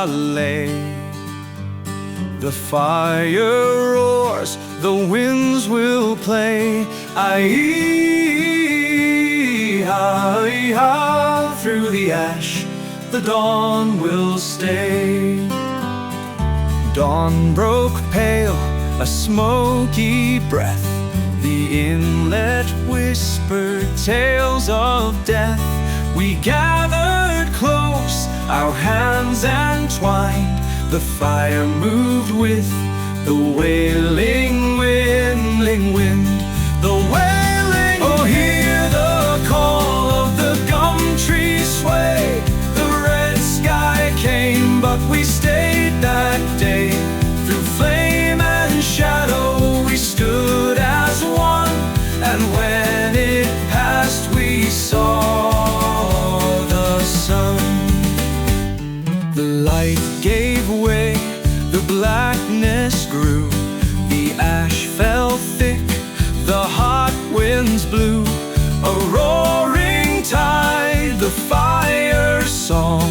allay. The fire roars, the winds will play. Ayee, ayee, ah, through the ash, the dawn will stay. Dawn broke pale, a smoky breath. The inlet whispered tales of death. We gathered close, our hands entwined. The fire moved with the wailing wind, the wailing. Oh, hear the call of the gumtrees sway. The red sky came, but we stayed that day. Through flame and shadow we stood as one, and when it passed we saw the sun. The light gave way, the blackness grew. The ash fell thick, the hot winds blew. A roaring tide, the fire song.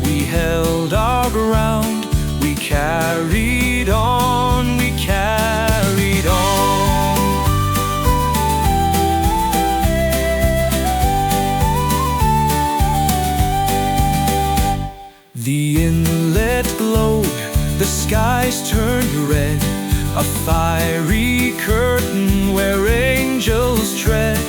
We held our ground, we carried on, we carried on. The inlet glowed, the skies turned red. A fiery curtain where angels tread.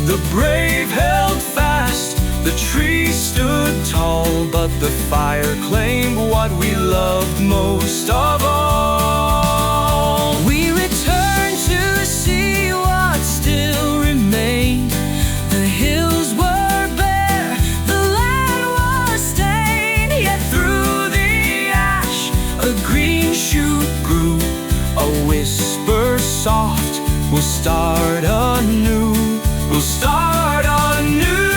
The brave held fast, the trees stood tall, but the fire claimed what we loved most of all. We returned to see what still remained. The hills were bare, the land was stained, yet through the ash a green shoot grew. A whisper soft, we'll start anew, we'll start anew.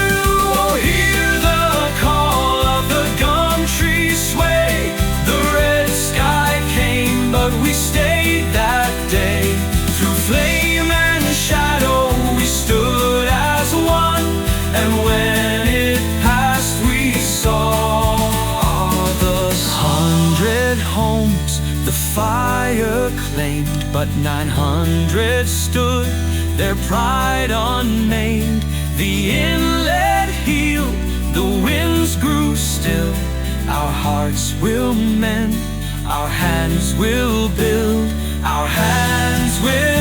Oh, hear the call of the gumtrees sway. The red sky came, but we stayed that day. Through flame and shadow we stood as one, and when it passed we saw the sun. 100 homes the fire claimed, but 900 stood, their pride unmaimed. The inlet healed, the winds grew still. Our hearts will mend, our hands will build, our hands will